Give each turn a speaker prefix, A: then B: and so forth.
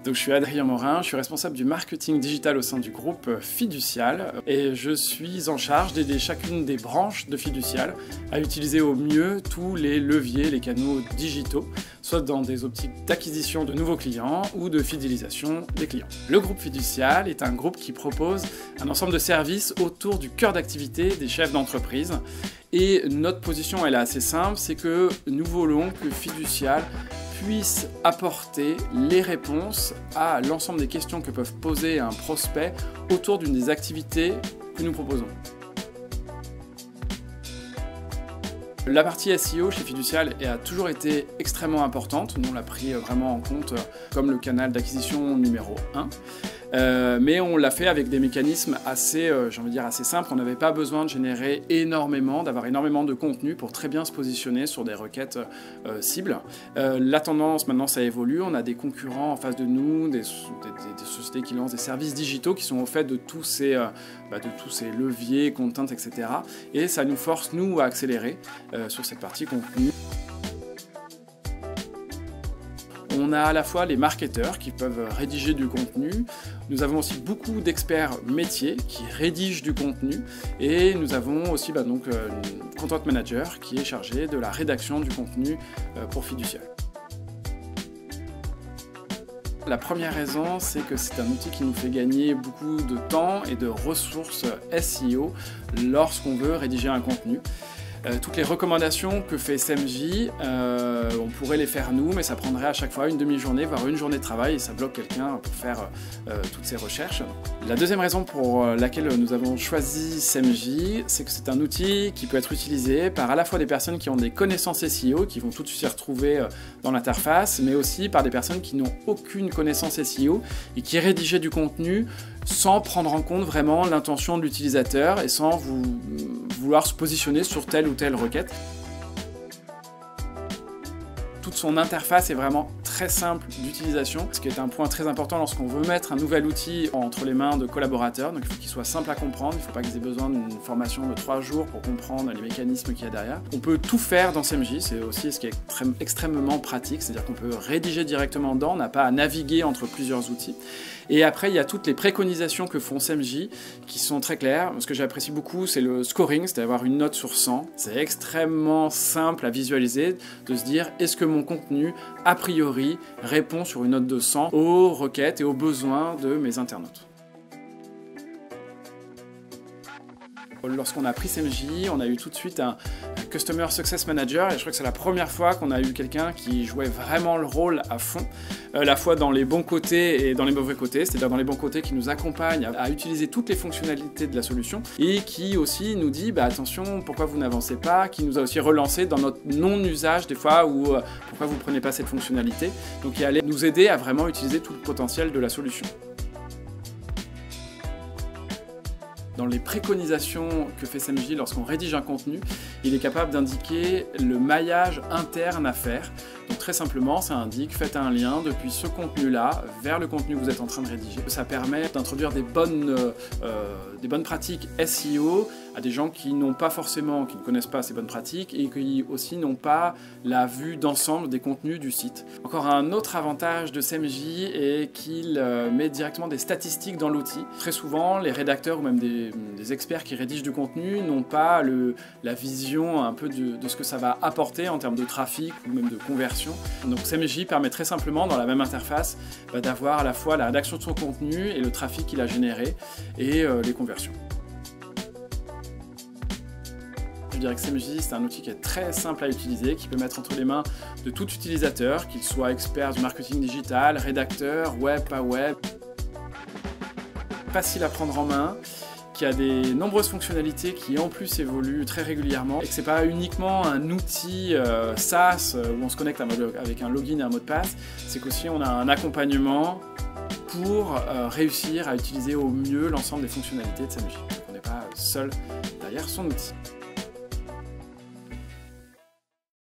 A: Donc je suis Adrien Morin, je suis responsable du marketing digital au sein du groupe Fiducial et je suis en charge d'aider chacune des branches de Fiducial à utiliser au mieux tous les leviers, les canaux digitaux, soit dans des optiques d'acquisition de nouveaux clients ou de fidélisation des clients. Le groupe Fiducial est un groupe qui propose un ensemble de services autour du cœur d'activité des chefs d'entreprise. Et notre position, elle est assez simple, c'est que nous voulons que Fiducial puisse apporter les réponses à l'ensemble des questions que peuvent poser un prospect autour d'une des activités que nous proposons. La partie SEO chez Fiducial a toujours été extrêmement importante. Nous, on l'a pris vraiment en compte comme le canal d'acquisition numéro 1. Mais on l'a fait avec des mécanismes assez, j'ai envie de dire, assez simples. On n'avait pas besoin de générer d'avoir énormément de contenu pour très bien se positionner sur des requêtes cibles. La tendance, maintenant, ça évolue. On a des concurrents en face de nous, des sociétés qui lancent des services digitaux qui sont au fait de tous ces leviers, content, etc. Et ça nous force, nous, à accélérer sur cette partie contenu. On a à la fois les marketeurs qui peuvent rédiger du contenu, nous avons aussi beaucoup d'experts métiers qui rédigent du contenu et nous avons aussi une content manager qui est chargé de la rédaction du contenu pour Fiducial. La première raison, c'est que c'est un outil qui nous fait gagner beaucoup de temps et de ressources SEO lorsqu'on veut rédiger un contenu. Toutes les recommandations que fait SEMJ, on pourrait les faire nous, mais ça prendrait à chaque fois une demi-journée, voire une journée de travail, et ça bloque quelqu'un pour faire toutes ces recherches. La deuxième raison pour laquelle nous avons choisi SEMJ, c'est que c'est un outil qui peut être utilisé par à la fois des personnes qui ont des connaissances SEO, qui vont tout de suite s'y retrouver dans l'interface, mais aussi par des personnes qui n'ont aucune connaissance SEO et qui rédigent du contenu sans prendre en compte vraiment l'intention de l'utilisateur et sans vouloir se positionner sur telle ou telle requête. Toute son interface est vraiment très simple d'utilisation, ce qui est un point très important lorsqu'on veut mettre un nouvel outil entre les mains de collaborateurs. Donc il faut qu'il soit simple à comprendre, il ne faut pas qu'ils aient besoin d'une formation de 3 jours pour comprendre les mécanismes qu'il y a derrière. On peut tout faire dans SEMJ, c'est aussi ce qui est extrêmement pratique, c'est-à-dire qu'on peut rédiger directement dedans, on n'a pas à naviguer entre plusieurs outils. Et après, il y a toutes les préconisations que font SEMJ qui sont très claires. Ce que j'apprécie beaucoup, c'est le scoring, c'est d'avoir une note sur 100. C'est extrêmement simple à visualiser, de se dire est-ce que mon contenu, a priori, répond sur une note de 100 aux requêtes et aux besoins de mes internautes. Lorsqu'on a pris SEMJ, on a eu tout de suite un Customer Success Manager et je crois que c'est la première fois qu'on a eu quelqu'un qui jouait vraiment le rôle à fond, à la fois dans les bons côtés et dans les mauvais côtés, c'est-à-dire dans les bons côtés qui nous accompagne à utiliser toutes les fonctionnalités de la solution et qui aussi nous dit attention, pourquoi vous n'avancez pas, qui nous a aussi relancé dans notre non-usage des fois ou pourquoi vous ne prenez pas cette fonctionnalité, donc qui allait nous aider à vraiment utiliser tout le potentiel de la solution. Dans les préconisations que fait SEMJ lorsqu'on rédige un contenu, il est capable d'indiquer le maillage interne à faire. Donc très simplement, ça indique faites un lien depuis ce contenu-là vers le contenu que vous êtes en train de rédiger. Ça permet d'introduire des bonnes pratiques SEO à des gens qui ne connaissent pas ces bonnes pratiques et qui aussi n'ont pas la vue d'ensemble des contenus du site. Encore un autre avantage de SEMJ est qu'il met directement des statistiques dans l'outil. Très souvent, les rédacteurs ou même des experts qui rédigent du contenu n'ont pas la vision un peu de ce que ça va apporter en termes de trafic ou même de conversion. Donc SEMJ permet très simplement dans la même interface d'avoir à la fois la rédaction de son contenu et le trafic qu'il a généré et les conversions. Je dirais que SEMJ, c'est un outil qui est très simple à utiliser, qui peut mettre entre les mains de tout utilisateur, qu'il soit expert du marketing digital, rédacteur, web, pas web. Facile à prendre en main, qui a des nombreuses fonctionnalités qui en plus évoluent très régulièrement et que c'est pas uniquement un outil SaaS où on se connecte avec un login et un mot de passe, c'est qu'aussi on a un accompagnement pour réussir à utiliser au mieux l'ensemble des fonctionnalités de SEMJ. On n'est pas seul derrière son outil.